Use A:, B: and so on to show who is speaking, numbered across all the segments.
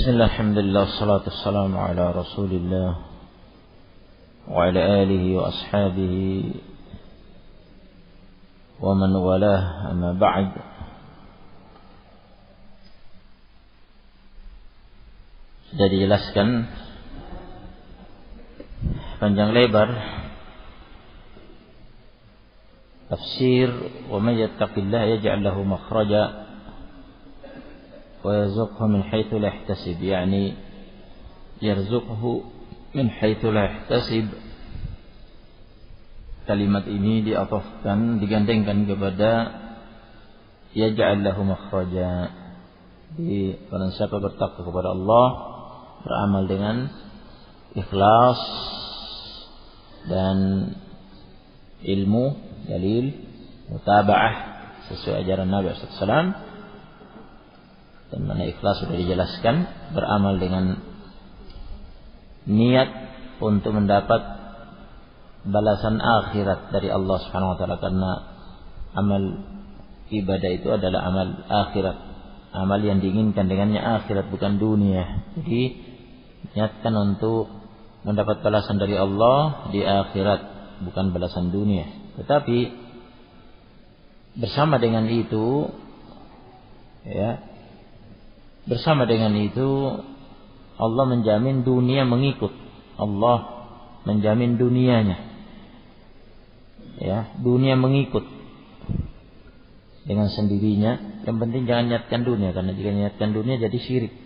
A: Bismillah, alhamdulillah, salatu wassalamu ala rasulillah wa ala alihi wa ashabihi wa man walah, amma ba'd. Sudah dijelaskan panjang lebar tafsir wa may yattaqillaha yaj'al lahu makhraja ويرزقه من حيث لا يحتسب، يعني يرزقه من حيث لا يحتسب. Kalimat ini diatofkan, digandengkan kepada yaj'al lahu makhraja. Di barang siapa bertakwa kepada Allah, beramal dengan ikhlas dan ilmu, dalil, mutaba'ah sesuai ajaran Nabi sallallahu alaihi wasallam. Dan mana ikhlas sudah dijelaskan, beramal dengan niat untuk mendapat balasan akhirat dari Allah Subhanahu wa taala, karena amal ibadah itu adalah amal akhirat, amal yang diinginkan dengannya akhirat, bukan dunia. Jadi niatkan untuk mendapat balasan dari Allah di akhirat, bukan balasan dunia. Tetapi bersama dengan itu, bersama dengan itu Allah menjamin dunia mengikut. Allah menjamin dunianya. Dunia mengikut dengan sendirinya. Yang penting jangan niatkan dunia, karena jika niatkan dunia jadi syirik.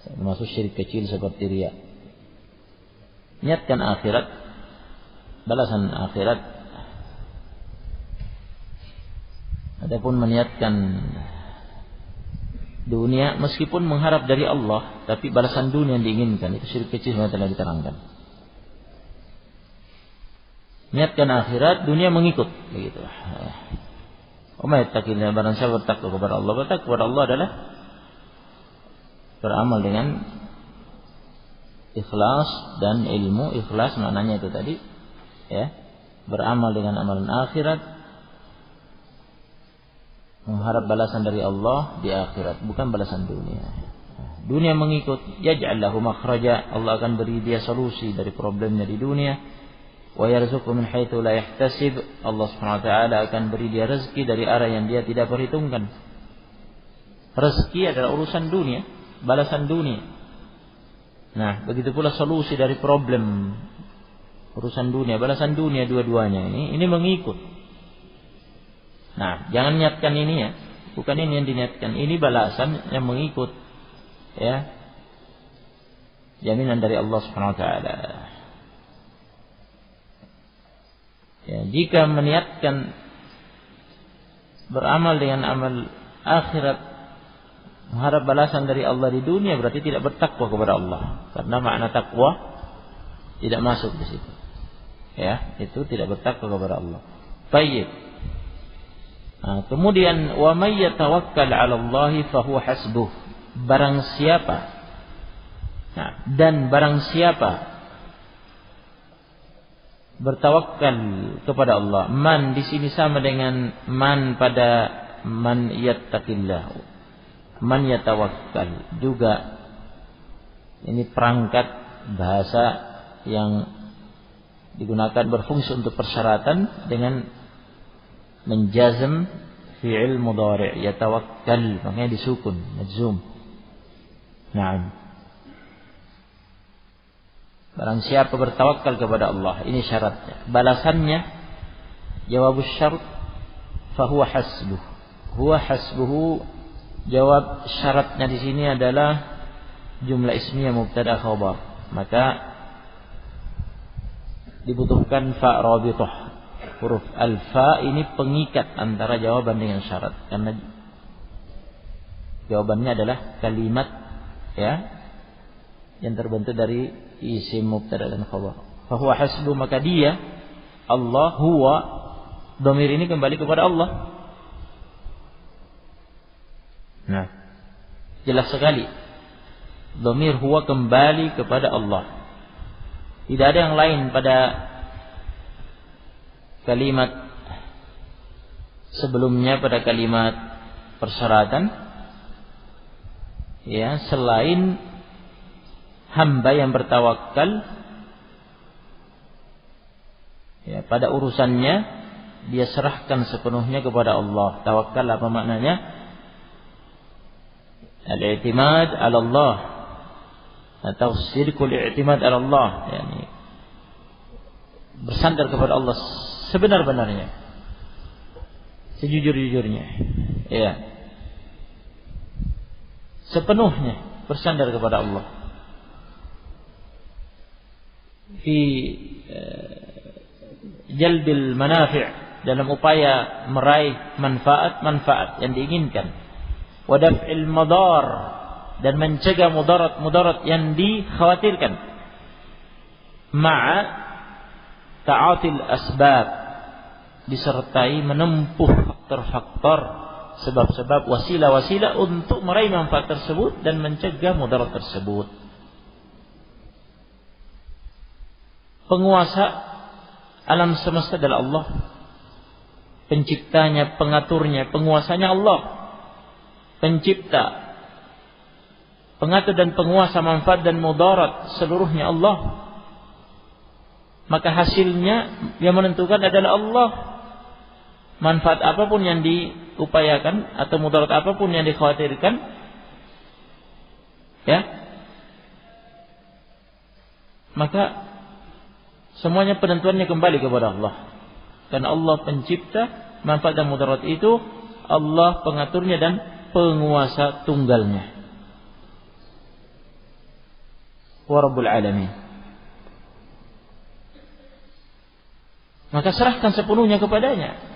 A: Termasuk syirik kecil seperti riya. Niatkan akhirat, balasan akhirat. Adapun meniatkan dunia meskipun mengharap dari Allah, tapi balasan dunia yang diinginkan, itu syirik kecil yang telah diterangkan. Niatkan akhirat, dunia mengikut, begitu. Umay yattaqillah, barang siapa bertakwa kepada Allah. Bertakwa kepada Allah adalah beramal dengan ikhlas dan ilmu. Ikhlas maknanya itu tadi, beramal dengan amalan akhirat, mengharap balasan dari Allah di akhirat, bukan balasan dunia. Dunia mengikut, yaj'al lahu makhraja, Allah akan beri dia solusi dari problemnya di dunia. Wa yarzuqhu min haitsu la yahtasib, Allah Subhanahu wa taala akan beri dia rezeki dari arah yang dia tidak perhitungkan. Rezeki adalah urusan dunia, balasan dunia. Nah, begitu pula solusi dari problem urusan dunia, balasan dunia, dua-duanya ini mengikut. Nah, jangan niatkan ini bukan ini yang diniatkan. Ini balasan yang mengikut, jaminan dari Allah Subhanahu wa taala. Jika meniatkan beramal dengan amal akhirat, mengharap balasan dari Allah di dunia, berarti tidak bertakwa kepada Allah. Karena makna takwa tidak masuk di situ. Itu tidak bertakwa kepada Allah. Baik. Kemudian wa may yatawakkal 'ala Allah fa huwa hasbuh. Barang siapa bertawakal kepada Allah. Man di sini sama dengan man pada man yattaqillah. Man yatawakkal juga ini perangkat bahasa yang digunakan berfungsi untuk persyaratan dengan menjazm fi'il mudhari' yatawakkal, makanya disukun majzum. Naam. Barang siapa bertawakal kepada Allah, ini syaratnya. Balasannya jawabus syarat fa huwa hasbuh. Huwa hasbuhu, jawab syaratnya di sini adalah jumlah ismiyah mubtada khabar. Maka dibutuhkan fa rabithah. Huruf alfa ini pengikat antara jawaban dengan syarat, karena jawabannya adalah kalimat yang terbentuk dari isim mubtada dan khabar. Fa huwa hasbu, maka dia Allah, huwa, dhamir ini kembali kepada Allah. Nah, jelas sekali dhamir huwa kembali kepada Allah. Tidak ada yang lain pada kalimat sebelumnya, pada kalimat persyaratan ya selain hamba yang bertawakal ya pada urusannya dia serahkan sepenuhnya kepada Allah. Tawakal apa maknanya? Al-i'timad 'ala Allah atau syirkul i'timad 'ala Allah, yakni bersandar kepada Allah sebenar-benarnya, sejujur-jujurnya, ya, sepenuhnya bersandar kepada Allah. Fi jalbil manafi', dalam upaya meraih manfaat yang diinginkan, wa daf'il madar, dan mencegah mudarat yang dikhawatirkan, ma'a ta'atil asbab, disertai menempuh faktor-faktor, sebab-sebab, wasilah-wasilah untuk meraih manfaat tersebut dan mencegah mudarat tersebut. Penguasa alam semesta adalah Allah, penciptanya, pengaturnya, penguasanya Allah, pencipta, pengatur dan penguasa manfaat dan mudarat seluruhnya Allah. Maka hasilnya yang menentukan adalah Allah. Manfaat apapun yang diupayakan atau mudarat apapun yang dikhawatirkan, ya, maka semuanya penentuannya kembali kepada Allah. Karena Allah pencipta, manfaat dan mudarat itu Allah pengaturnya dan penguasa tunggalnya. Wa Rabbul Alamin. Maka serahkan sepenuhnya kepadanya.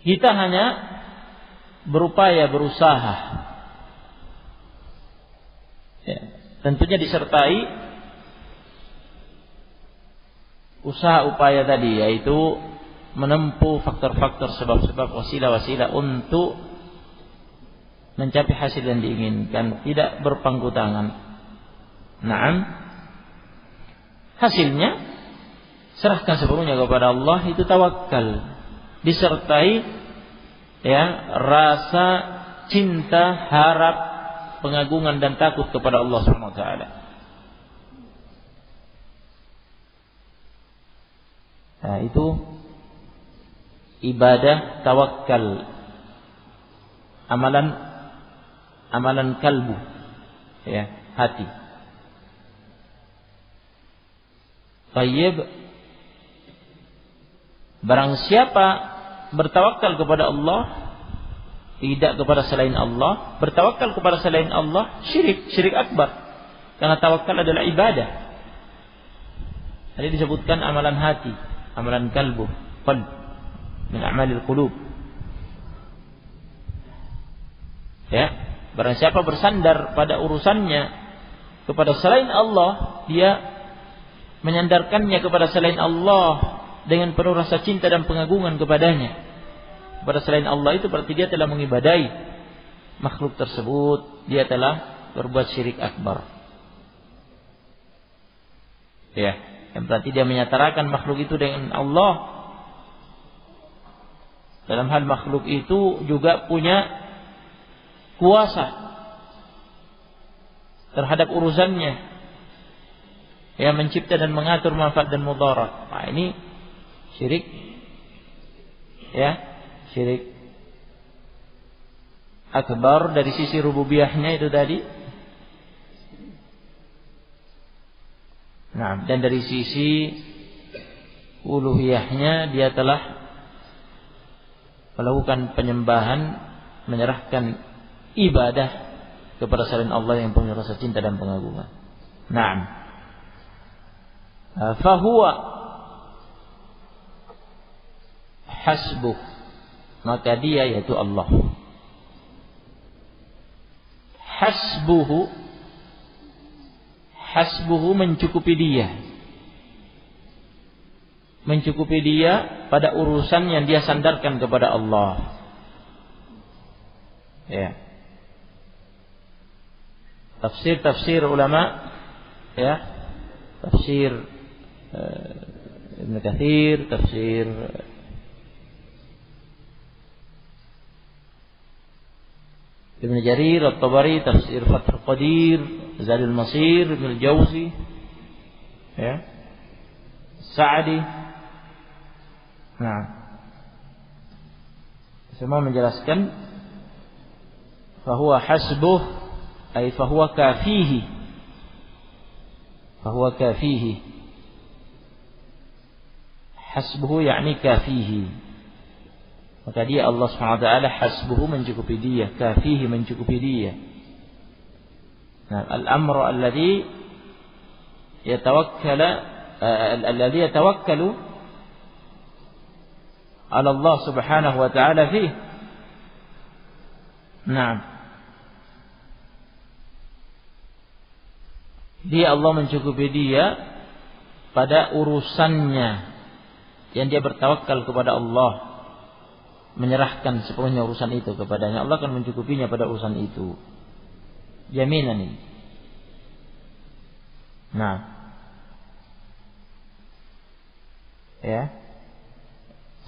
A: Kita hanya berupaya, berusaha, ya, tentunya disertai usaha upaya tadi, yaitu menempuh faktor-faktor, sebab-sebab, wasilah-wasilah untuk mencapai hasil yang diinginkan, tidak berpangku tangan. Naam, hasilnya serahkan sepenuhnya kepada Allah, itu tawakal, disertai ya rasa cinta, harap, pengagungan dan takut kepada Allah Subhanahu wa taala. Nah, itu ibadah tawakal, amalan kalbu, ya, hati. Tayyib, barang siapa bertawakal kepada Allah, tidak kepada selain Allah, bertawakal kepada selain Allah, syirik akbar. Karena tawakal adalah ibadah. Tadi disebutkan amalan hati, amalan qalb min a'malil qulub. Ya, barang siapa bersandar pada urusannya kepada selain Allah, dia menyandarkannya kepada selain Allah dengan penuh rasa cinta dan pengagungan kepadanya. Kepada selain Allah itu berarti dia telah mengibadahi makhluk tersebut, dia telah berbuat syirik akbar. Ya, yang berarti dia menyetarakan makhluk itu dengan Allah. Dalam hal makhluk itu juga punya kuasa terhadap urusannya, yang mencipta dan mengatur manfaat dan mudarat. Nah, ini syirik, ya, syirik akbar dari sisi rububiyahnya itu tadi. Nah, dan dari sisi uluhiyahnya dia telah melakukan penyembahan, menyerahkan ibadah kepada selain Allah yang punya rasa cinta dan pengagungan. Naam. Fahuwa hasbuh, maka dia yaitu Allah. Hasbuhu mencukupi dia. Mencukupi dia pada urusan yang dia sandarkan kepada Allah. Ya. Tafsir ulama, ya. Tafsir Ibn Katsir, tafsir Ibn Jarir At-Tabari tafsir Fathul Qadir, Zadul Masir Ibn Al-Jauzi, ya, Sa'di. Nah, semua menjelaskan fahuwa hasbuh ay fahuwa kafihi. Fahuwa kafihi. Hasbuhu yakni kafihi. Maka dia Allah SWT hasbuhu mencukupi dia, kafihi mencukupi dia. Nah, al-amru alladhi yatawakkalu ala Allah Subhanahu wa ta'ala fihi. Nah, dia Allah mencukupi dia pada urusannya yang dia bertawakal kepada Allah, menyerahkan sepenuhnya urusan itu kepadanya. Allah akan mencukupinya pada urusan itu. Jaminan ini. Nah, ya,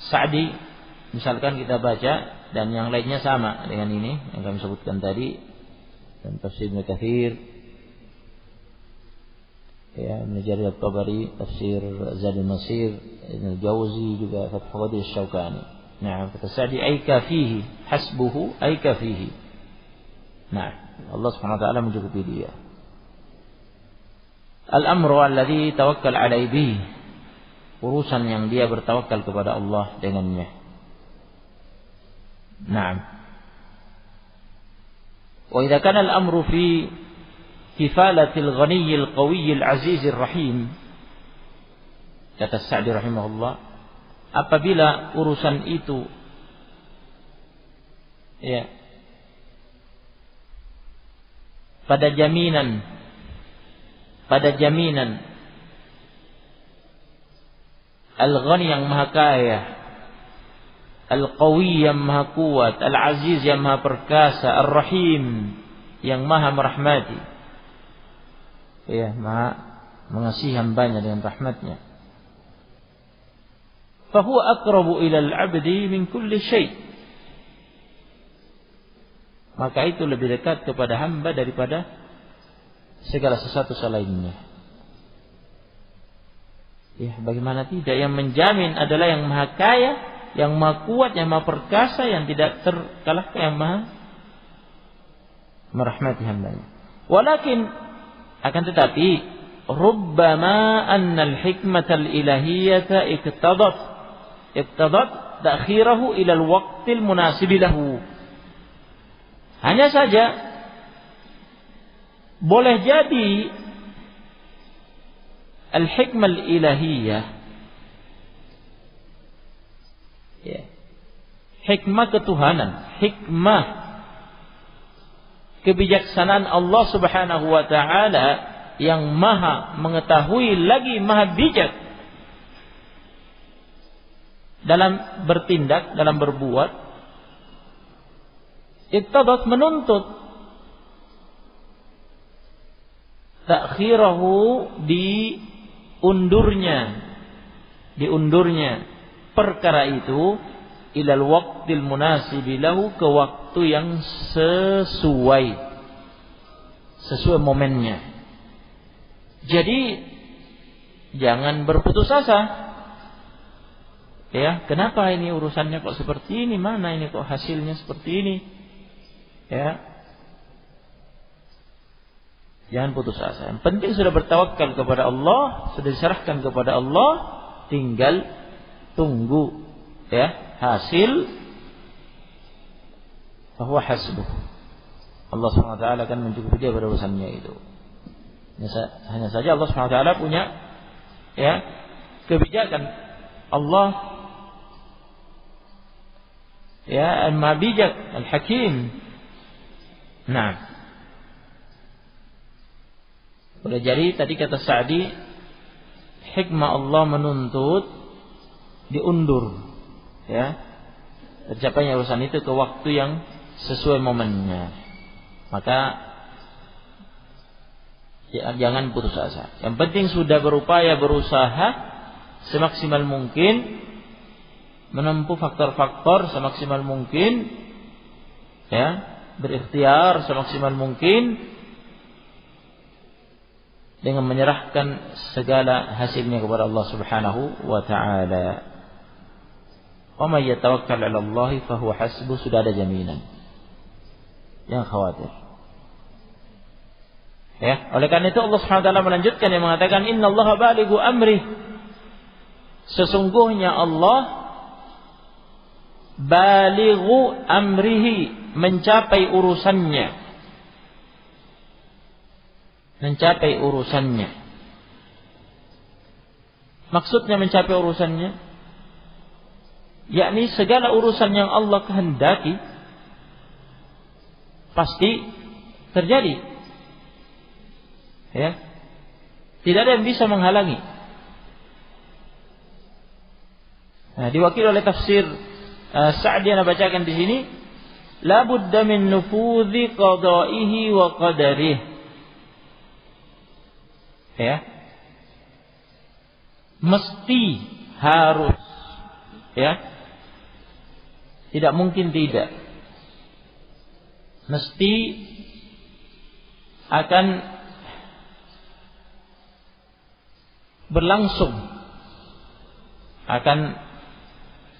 A: Sa'di misalkan kita baca, dan yang lainnya sama dengan ini yang kami sebutkan tadi, dan tafsir Ibnu Katsir, ya, Ibn Jarir At-Tabari, tafsir Zadul Masir, Ibn Al-Jauzi juga Fathul Qadir Asy-Syaukani. Nah, kata Sa'di ay kafihi, hasbuhu ay kafihi. Nah, Allah Subhanahu wa taala mencukupi dia. Al-amru alladhi tawakkal alaihi bihi, urusan yang dia bertawakal kepada Allah dengannya. Naam. Wa idza kana al-amru fi kifalatil ghaniyyil qawiyyil azizir rahim, kata Sa'di rahimahullah, apabila urusan itu, ya, pada jaminan Al-Ghani yang maha kaya, Al-Qawi yang maha kuat, Al-Aziz yang maha perkasa, Ar-Rahim yang maha merahmati, ya, maha mengasihi hambanya dengan rahmatnya. Fahuwa aqrabu ilal abdi min kulli syai', maka itu lebih dekat kepada hamba daripada segala sesuatu selainnya. Ya, bagaimana tidak? Yang menjamin adalah yang maha kaya, yang maha kuat, yang maha perkasa, yang tidak terkalahkan, yang maha merahmati hambanya. Walakin, akan tetapi, rubbama annal hikmatal ilahiyyata iqtadat ta'khirahu ilal waqtil munasibi lahu. Hanya saja boleh jadi al-hikmah al-ilahiyah, ya, hikmah ketuhanan, hikmah kebijaksanaan Allah Subhanahu wa taala yang maha mengetahui lagi maha bijak dalam bertindak, dalam berbuat, iqtadat menuntut takhirahu diundurnya perkara itu ilal waqtil munasibi lahu, ke waktu yang sesuai momennya. Jadi jangan berputus asa. Ya, kenapa ini urusannya kok seperti ini? Mana ini kok hasilnya seperti ini? Ya. Jangan putus asa. Yang penting sudah bertawakal kepada Allah, sudah diserahkan kepada Allah, tinggal tunggu, ya, hasil. Bahwa hasbuh, Allah SWT akan mencukupi dia pada urusannya itu. Hanya saja Allah SWT punya, ya, kebijakan. Allah, ya, Al-Maha Bijak, Al-Hakim. Nah, boleh jadi tadi kata Sa'di, hikmah Allah menuntut diundur, ya, tercapainya urusan itu ke waktu yang sesuai momennya. Maka ya, jangan putus asa. Yang penting sudah berupaya, berusaha semaksimal mungkin, menempuh faktor-faktor semaksimal mungkin, ya, berikhtiar semaksimal mungkin dengan menyerahkan segala hasilnya kepada Allah Subhanahu wa taala. Wa may yatawakkal 'ala Allah fa huwa hasbuh, sudah ada jaminan. Jangan khawatir. Ya, oleh karena itu Allah Subhanahu wa taala melanjutkan yang mengatakan innallaha balighu amri. Sesungguhnya Allah balighu amrihi, mencapai urusannya. Mencapai urusannya. Maksudnya mencapai urusannya, yakni segala urusan yang Allah kehendaki pasti terjadi. Ya. Tidak ada yang bisa menghalangi. Nah, diwakili oleh tafsir Sa'di yang bacakan di sini, la budda min nufudhi qada'ihi wa qadarihi. Ya. Mesti, harus, ya. Tidak mungkin tidak. Mesti akan berlangsung, akan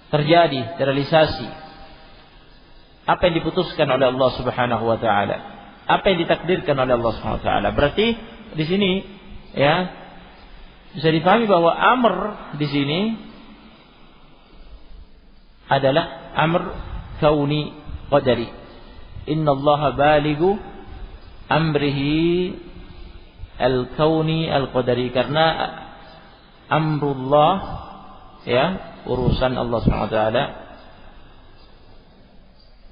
A: terjadi, terrealisasi apa yang diputuskan oleh Allah Subhanahu wa taala, apa yang ditakdirkan oleh Allah Subhanahu wa taala. Berarti di sini ya bisa dipahami bahwa amr di sini adalah amr kauni qadari. Innallaha balighu amrihi al-kauni al-qadari, karena amrullah, ya, urusan Allah Subhanahu wa taala,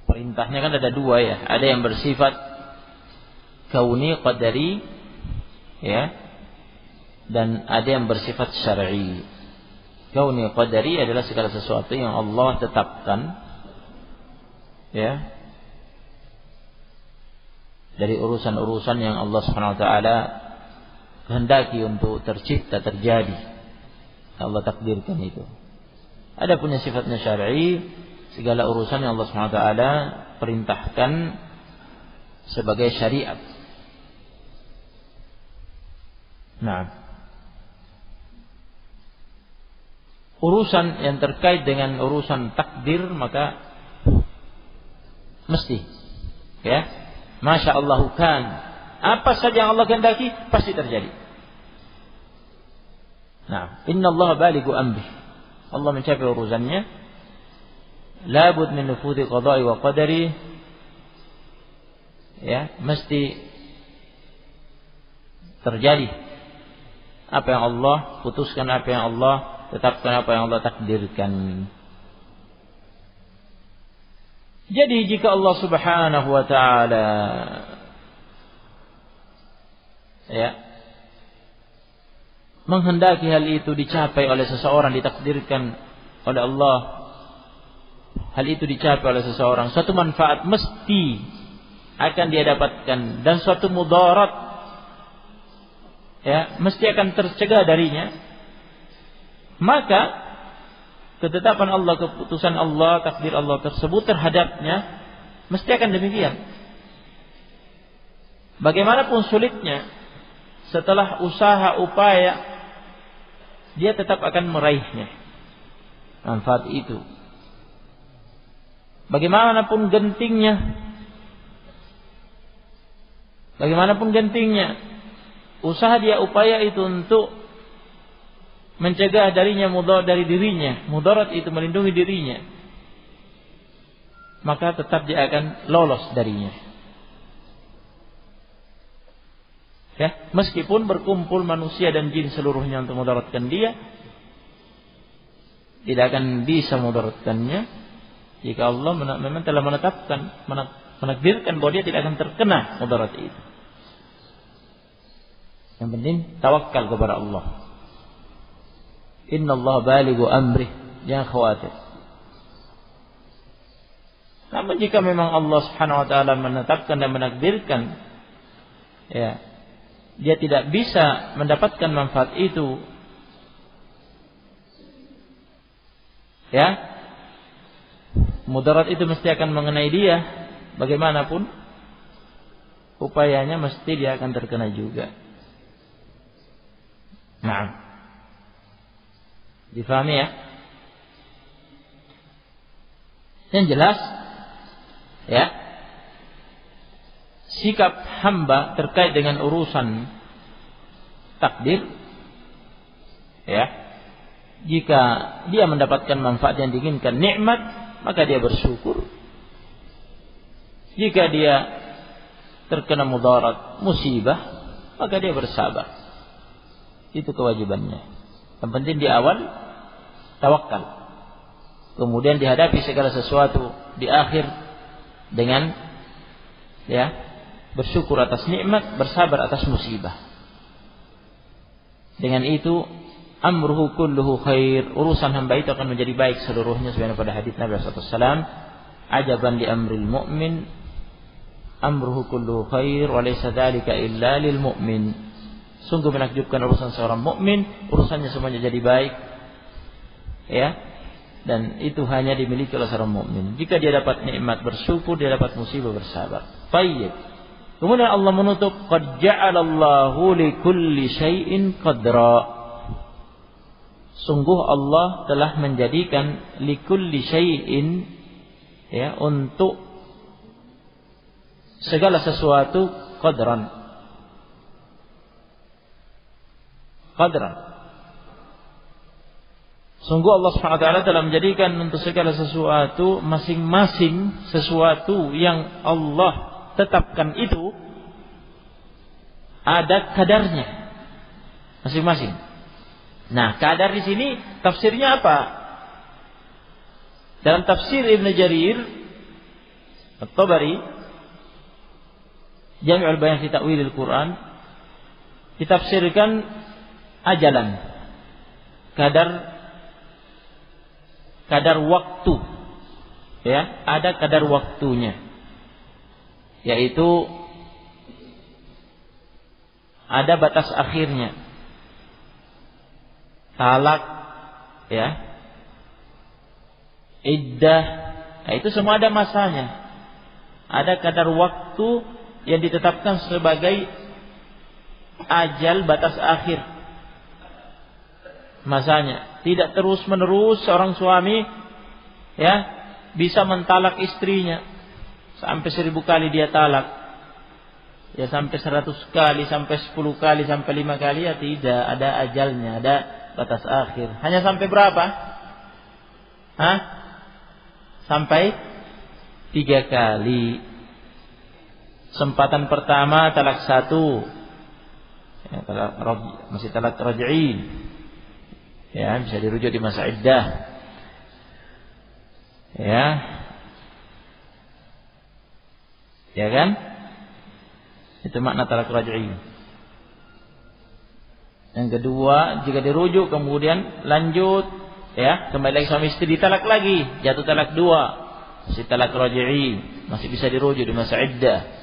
A: perintahnya kan ada dua, ya. Ada yang bersifat kauni qadari, ya, dan ada yang bersifat syar'i. Kauni qadari adalah segala sesuatu yang Allah tetapkan, ya, dari urusan-urusan yang Allah Subhanahu wa taala kehendaki untuk tercipta, terjadi. Allah takdirkan itu. Ada punya sifatnya syar'i, segala urusan yang Allah Subhanahu wa taala perintahkan sebagai syariat. Nah, urusan yang terkait dengan urusan takdir maka mesti, ya, masya Allah kan, apa saja yang Allah kehendaki pasti terjadi. Nah, innallaha balighu amri, Allah mencapai urusannya. La bud min nufudhi qada'i wa qadari, ya, mesti terjadi apa yang Allah putuskan, apa yang Allah tetapkan, apa yang Allah takdirkan. Jadi jika Allah Subhanahu wa taala, ya, menghendaki hal itu dicapai oleh seseorang, ditakdirkan oleh Allah, hal itu dicapai oleh seseorang, suatu manfaat mesti akan dia dapatkan, dan suatu mudarat, ya, mesti akan tercegah darinya. Maka ketetapan Allah, keputusan Allah, takdir Allah tersebut terhadapnya mesti akan demikian. Bagaimanapun sulitnya, setelah usaha upaya, dia tetap akan meraihnya manfaat itu. Bagaimanapun gentingnya, usaha dia, upaya itu untuk mencegah darinya mudarat dari dirinya, mudarat itu melindungi dirinya, maka tetap dia akan lolos darinya. Ya, meskipun berkumpul manusia dan jin seluruhnya untuk mudaratkan dia, tidak akan bisa mudaratkannya jika Allah memang telah menetapkan, menakdirkan bahwa dia tidak akan terkena mudarat itu. Yang penting tawakal kepada Allah. Innallaha balighu amri, jangan khawatir. Namun jika memang Allah Subhanahu wa taala menetapkan dan menakdirkan, ya, dia tidak bisa mendapatkan manfaat itu, ya, mudarat itu mesti akan mengenai dia, bagaimanapun upayanya mesti dia akan terkena juga. Nah, difahami ya? Yang jelas ya, sikap hamba terkait dengan urusan takdir ya, jika dia mendapatkan manfaat yang diinginkan, nikmat, maka dia bersyukur. Jika dia terkena mudarat, musibah, maka dia bersabar. Itu kewajibannya. Yang penting di awal tawakal. Kemudian dihadapi segala sesuatu di akhir dengan ya, bersyukur atas nikmat, bersabar atas musibah. Dengan itu amruhu kulluhu khair, urusan hamba itu akan menjadi baik seluruhnya, sebagaimana pada hadis Nabi sallallahu alaihi wasallam, ajaban li amril mu'min amruhu kulluhu khair wa laysa dzalika illa lil mu'min. Sungguh menakjubkan urusan seorang mukmin, urusannya semuanya jadi baik. Ya. Dan itu hanya dimiliki oleh seorang mukmin. Jika dia dapat nikmat bersyukur, dia dapat musibah bersabar. Baik. Kemudian Allah menutup, qad ja'alallahu likulli syai'in qadra. Sungguh Allah telah menjadikan likulli syai'in ya, untuk segala sesuatu qadran. Qadran. Sungguh Allah Subhanahu wa taala telah menjadikan untuk segala sesuatu masing-masing sesuatu yang Allah tetapkan itu ada kadarnya masing-masing. Nah, kadar di sini tafsirnya apa? Dalam tafsir Ibn Jarir At-Tabari, Jami'ul Bayan fi Ta'wilil Quran, ditafsirkan ajalan, kadar waktu, ya, ada kadar waktunya, yaitu ada batas akhirnya, talak, ya, iddah, nah, itu semua ada masanya, ada kadar waktu yang ditetapkan sebagai ajal, batas akhir masanya. Tidak terus menerus seorang suami ya bisa mentalak istrinya sampai 1000 kali dia talak, ya sampai 100 kali, sampai 10 kali, sampai 5 kali, ya tidak, ada ajalnya, ada batas akhir. Hanya sampai berapa? Sampai 3 kali. Kesempatan pertama talak 1, ya, masih talak raj'i. Ya, bisa dirujuk di masa iddah. Ya. Ya kan? Itu makna talak raj'i. Yang kedua, jika dirujuk kemudian lanjut, ya, kembali lagi suami istri, ditalak lagi, jatuh talak 2, masih talak raj'i, masih bisa dirujuk di masa iddah.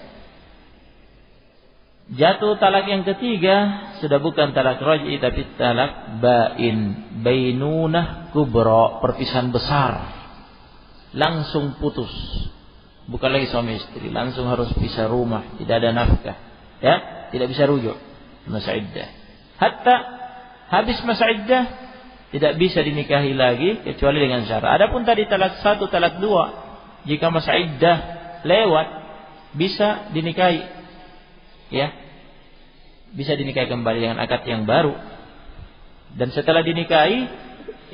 A: Jatuh talak yang ketiga sudah bukan talak raj'i tapi talak bain, bainunah kubra, perpisahan besar, langsung putus, bukan lagi suami istri, langsung harus pisah rumah, tidak ada nafkah, ya, tidak bisa rujuk masa iddah. Hatta habis masa iddah tidak bisa dinikahi lagi kecuali dengan syarat. Adapun tadi talak 1, talak 2, jika masa iddah lewat bisa dinikahi. Ya, bisa dinikahi kembali dengan akad yang baru. Dan setelah dinikahi,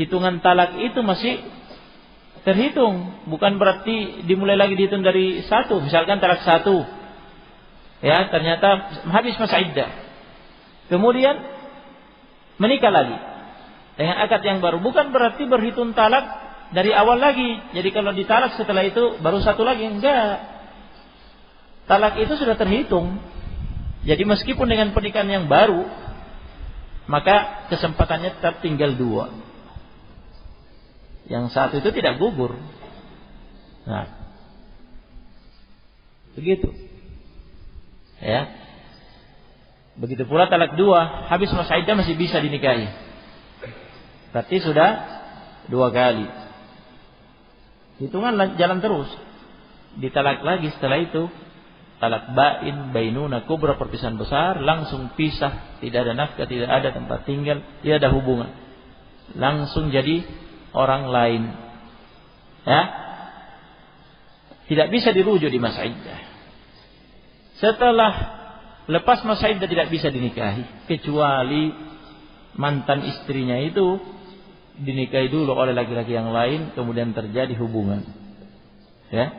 A: hitungan talak itu masih terhitung, bukan berarti dimulai lagi dihitung dari 1. Misalkan talak 1, ya, ternyata habis masa iddah, kemudian menikah lagi dengan akad yang baru, bukan berarti berhitung talak dari awal lagi. Jadi kalau ditalak setelah itu baru 1 lagi, enggak. Talak itu sudah terhitung. Jadi meskipun dengan pernikahan yang baru, maka kesempatannya tetap tinggal 2. Yang 1 itu tidak gugur. Nah, begitu. Ya. Begitu pula talak 2, habis masa iddah masih bisa dinikahi. Berarti sudah 2 kali. Hitungan jalan terus. ditalak lagi setelah itu, talak bain, bainuna kubra, perpisahan besar, langsung pisah, tidak ada nafkah, tidak ada tempat tinggal, tidak ada hubungan, langsung jadi orang lain, ya, tidak bisa dirujuk di masa iddah. Setelah lepas masa iddah tidak bisa dinikahi, kecuali mantan istrinya itu dinikahi dulu oleh laki-laki yang lain, kemudian terjadi hubungan, ya,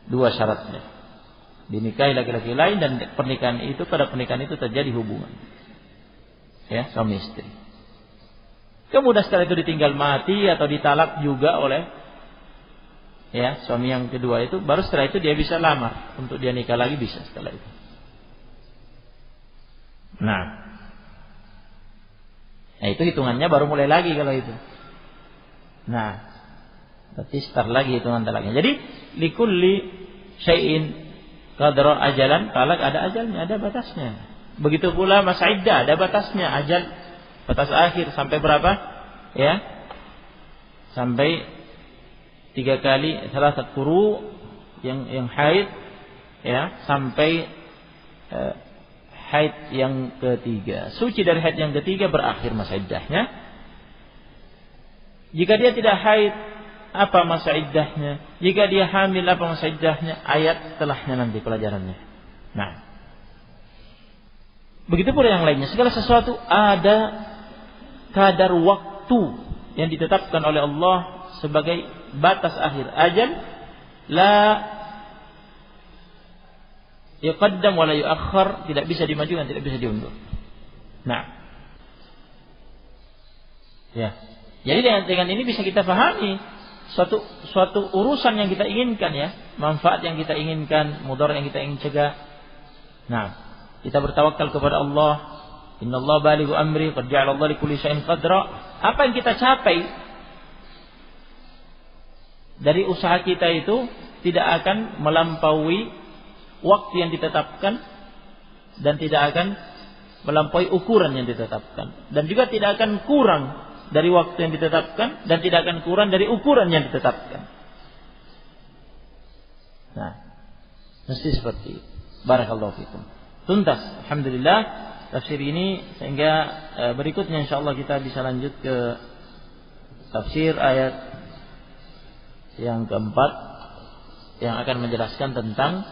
A: dua syaratnya, dinikahi laki-laki lain dan pernikahan itu, pada pernikahan itu terjadi hubungan, ya, suami istri. Kemudian setelah itu ditinggal mati atau ditalak juga oleh, ya, suami yang kedua itu, baru setelah itu dia bisa lamar untuk dia nikah lagi, bisa setelah itu. Nah, itu hitungannya baru mulai lagi kalau itu. Nah, berarti start lagi hitungan talaknya. Jadi likulli syai'in qadra ajalan, talak ada ajalnya, ada batasnya. Begitu pula masa iddah ada batasnya, ajal, batas akhir sampai berapa? Ya, sampai 3 kali salasat quru yang haid, ya, sampai haid yang ketiga. Suci dari haid yang ketiga berakhir masa iddahnya. Jika dia tidak haid, apa masa iddahnya? Jika dia hamil, apa masa iddahnya? Ayat setelahnya nanti pelajarannya. Nah, begitu pula yang lainnya. Segala sesuatu ada kadar waktu yang ditetapkan oleh Allah sebagai batas akhir ajal, la yuqaddam wa la yuakhkhar, tidak bisa dimajukan, tidak bisa diundur. Nah, ya. Jadi dengan ini bisa kita pahami suatu urusan yang kita inginkan, ya, manfaat yang kita inginkan, mudarat yang kita ingin cegah. Nah, kita bertawakal kepada Allah. Innallaha balighu amri, qad ja'ala Allah likulli syai'in qadra. Apa yang kita capai dari usaha kita itu tidak akan melampaui waktu yang ditetapkan dan tidak akan melampaui ukuran yang ditetapkan, dan juga tidak akan kurang dari waktu yang ditetapkan dan tidak akan kurang dari ukuran yang ditetapkan. Nah, mesti seperti itu. Barakallahu fikum. Tuntas, alhamdulillah tafsir ini, sehingga berikutnya insyaallah kita bisa lanjut ke tafsir ayat yang keempat yang akan menjelaskan tentang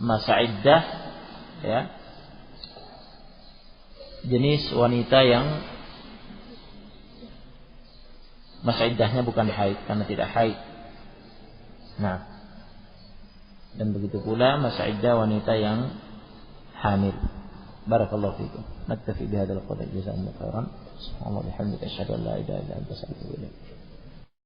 A: masa iddah, ya, jenis wanita yang masa iddahnya bukan haid karena tidak haid. Nah, dan begitu pula masa iddah wanita yang hamil. Barakallahu fikum. Naktafi bihadzal qadar, jazakumullahu khairan. Subhanallah bihamdika asyhadu an la ilaha illa anta astaghfiruka wa atubu ilaik.